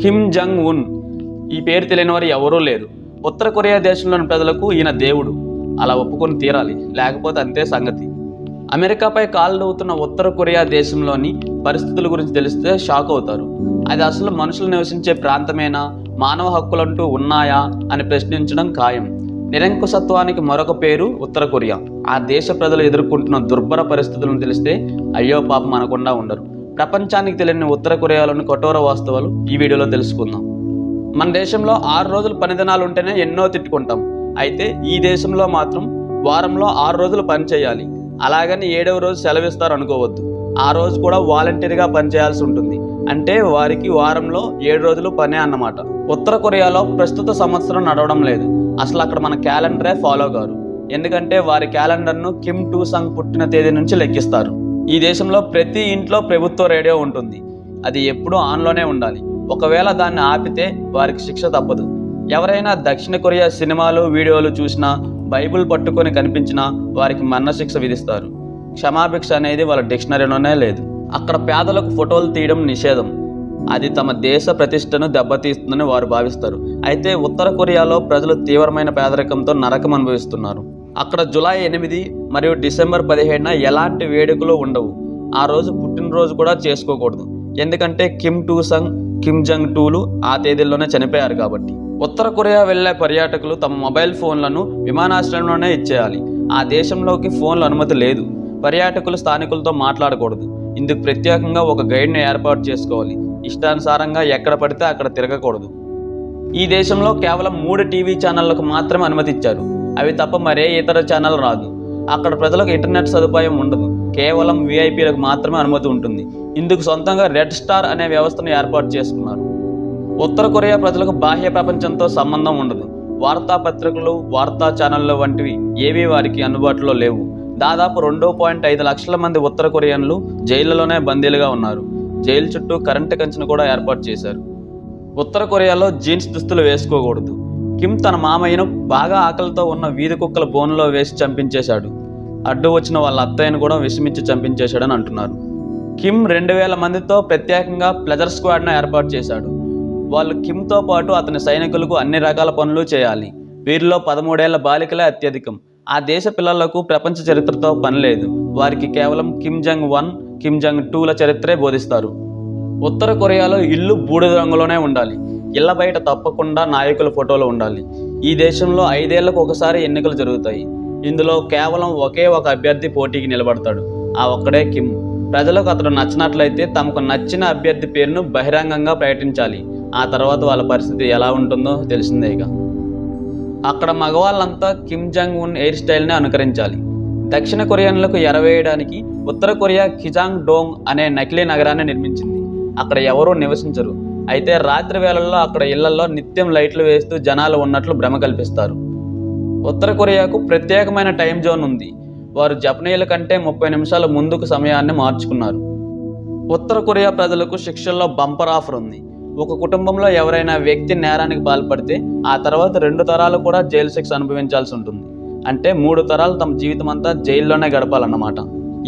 Kim Jung ఉన్. ఈ పేరు తెలియని వారు ఎవరూ లేరు. ఉత్తర కొరియా దేశంలోని ప్రజలకు ఈయన దేవుడు. అలా ఒప్పుకొని తీరాలి, లేకపోతే అంతే సంగతి. అమెరికాపై కాలుదవుతున్న ఉత్తర కొరియా దేశంలోని పరిస్థితుల గురించి తెలిస్తే షాక్ అవుతారు. అది అసలు మనుషులు నివసించే ప్రాంతమేనా, మానవ హక్కులంటూ ఉన్నాయా అని ప్రశ్నించడం ఖాయం. నిరంకుశత్వానికి మరొక పేరు ఉత్తర కొరియా. ఆ దేశ ప్రజలు ఎదుర్కొంటున్న దుర్భర పరిస్థితులను తెలిస్తే అయ్యో పాపం అనకుండా ఉండరు. ప్రపంచానికి తెలియని ఉత్తర కొరియాలోని కఠోర వాస్తవాలు ఈ వీడియోలో తెలుసుకుందాం. మన దేశంలో 6 రోజులు పని దినాలు ఉంటేనే ఎన్నో తిట్టుకుంటాం. అయితే ఈ దేశంలో మాత్రం వారంలో 6 రోజులు పని చేయాలి. అలాగని 7వ రోజు సెలవిస్తారు అనుకోవద్దు. ఆ రోజు కూడా వాలంటీర్గా పనిచేయాల్సి ఉంటుంది. అంటే వారికి వారంలో 7 రోజులు పనే అన్నమాట. ఉత్తర కొరియాలో ప్రస్తుత సంవత్సరం నడవడం లేదు. అసలు అక్కడ మన క్యాలెండరే ఫాలో కారు. ఎందుకంటే వారి క్యాలెండర్ను కిమ్ టూ సంగ్ పుట్టిన తేదీ నుంచి లెక్కిస్తారు. ఈ దేశంలో ప్రతి ఇంట్లో ప్రభుత్వ రేడియో ఉంటుంది. అది ఎప్పుడూ ఆన్లోనే ఉండాలి. ఒకవేళ దాన్ని ఆపితే వారికి శిక్ష తప్పదు. ఎవరైనా దక్షిణ కొరియా సినిమాలు వీడియోలు చూసినా, బైబిల్ పట్టుకొని కనిపించినా వారికి మరణశిక్ష విధిస్తారు. క్షమాభిక్ష అనేది వాళ్ళ డిక్షనరీలోనే లేదు. అక్కడ పేదలకు ఫోటోలు తీయడం నిషేధం. అది తమ దేశ ప్రతిష్టను దెబ్బతీస్తుందని వారు భావిస్తారు. అయితే ఉత్తర కొరియాలో ప్రజలు తీవ్రమైన పేదరికంతో నరకం అనుభవిస్తున్నారు. అక్కడ జూలై 8 మరియు డిసెంబర్ 17న ఎలాంటి వేడుకలు ఉండవు. ఆ రోజు పుట్టినరోజు కూడా చేసుకోకూడదు. ఎందుకంటే కిమ్ టూ సంగ్, కిమ్ జంగ్ టూలు ఆ తేదీల్లోనే చనిపోయారు కాబట్టి. ఉత్తర కొరియా వెళ్లే పర్యాటకులు తమ మొబైల్ ఫోన్లను విమానాశ్రయంలోనే ఇచ్చేయాలి. ఆ దేశంలోకి ఫోన్ల అనుమతి లేదు. పర్యాటకులు స్థానికులతో మాట్లాడకూడదు. ఇందుకు ప్రత్యేకంగా ఒక గైడ్ను ఏర్పాటు చేసుకోవాలి. ఇష్టానుసారంగా ఎక్కడ పడితే అక్కడ తిరగకూడదు. ఈ దేశంలో కేవలం 3 టీవీ ఛానళ్లకు మాత్రమే అనుమతి ఇచ్చారు. అవి తప్ప మరే ఇతర ఛానల్ రాదు. అక్కడ ప్రజలకు ఇంటర్నెట్ సదుపాయం ఉండదు. కేవలం విఐపీలకు మాత్రమే అనుమతి ఉంటుంది. ఇందుకు సొంతంగా రెడ్ స్టార్ అనే వ్యవస్థను ఏర్పాటు చేసుకున్నారు. ఉత్తర కొరియా ప్రజలకు బాహ్య ప్రపంచంతో సంబంధం ఉండదు. వార్తాపత్రికలు, వార్తా ఛానళ్లు వంటివి ఏవీ వారికి అందుబాటులో లేవు. దాదాపు 2.5 లక్షల మంది ఉత్తర కొరియన్లు జైళ్లలోనే బందీలుగా ఉన్నారు. జైలు చుట్టూ కరెంటు కంచెను కూడా ఏర్పాటు చేశారు. ఉత్తర కొరియాలో జీన్స్ దుస్తులు వేసుకోకూడదు. కిమ్ తన మామయ్యను బాగా ఆకలితో ఉన్న వీధి కుక్కల బోన్లో వేసి చంపించేశాడు. అడ్డు వచ్చిన వాళ్ళ అత్తయ్యను కూడా విషమించి చంపించేశాడని అంటున్నారు. కిమ్ 2000 మందితో ప్రత్యేకంగా ప్లెజర్ స్క్వాడ్ను ఏర్పాటు చేశాడు. వాళ్ళు కిమ్తో పాటు అతని సైనికులకు అన్ని రకాల పనులు చేయాలి. వీరిలో 13 ఏళ్ల బాలికలే అత్యధికం. ఆ దేశ పిల్లలకు ప్రపంచ చరిత్రతో పని లేదు. వారికి కేవలం కిమ్ జంగ్ 1, కిమ్ జంగ్ 2ల చరిత్రే బోధిస్తారు. ఉత్తర కొరియాలో ఇల్లు బూడిద రంగులోనే ఉండాలి. ఇళ్ల బయట తప్పకుండా నాయకుల ఫోటోలు ఉండాలి. ఈ దేశంలో 5 ఏళ్లకు ఒకసారి ఎన్నికలు జరుగుతాయి. ఇందులో కేవలం ఒకే ఒక అభ్యర్థి పోటీకి నిలబడతాడు. ఆ ఒక్కడే కిమ్. ప్రజలకు అతడు నచ్చినట్లయితే తమకు నచ్చిన అభ్యర్థి పేరును బహిరంగంగా ప్రకటించాలి. ఆ తర్వాత వాళ్ళ పరిస్థితి ఎలా ఉంటుందో తెలిసిందేగా. అక్కడ మగవాళ్ళంతా కిమ్ జంగ్ ఉన్ హెయిర్ స్టైల్ని అనుకరించాలి. దక్షిణ కొరియన్లకు ఎరవేయడానికి ఉత్తర కొరియా కిజాంగ్ డోంగ్ అనే నకిలీ నగరాన్ని నిర్మించింది. అక్కడ ఎవరూ నివసించరు. అయితే రాత్రి వేళల్లో అక్కడ ఇళ్లలో నిత్యం లైట్లు వేస్తూ జనాలు ఉన్నట్లు భ్రమ కల్పిస్తారు. ఉత్తర కొరియాకు ప్రత్యేకమైన టైం జోన్ ఉంది. వారు జపనీయుల కంటే 30 నిమిషాల ముందుకు సమయాన్ని మార్చుకున్నారు. ఉత్తర కొరియా ప్రజలకు శిక్షల్లో బంపర్ ఆఫర్ ఉంది. ఒక కుటుంబంలో ఎవరైనా వ్యక్తి నేరానికి పాల్పడితే ఆ తర్వాత 2 తరాలు కూడా జైలు శిక్ష అనుభవించాల్సి ఉంటుంది. అంటే 3 తరాలు తమ జీవితం అంతా జైల్లోనే గడపాలన్నమాట.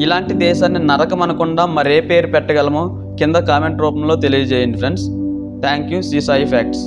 ఇలాంటి దేశాన్ని నరకం అనకుండా మరే పేరు పెట్టగలమో కింద కామెంట్ రూపంలో తెలియజేయండి friends. Thank you. See Sai facts.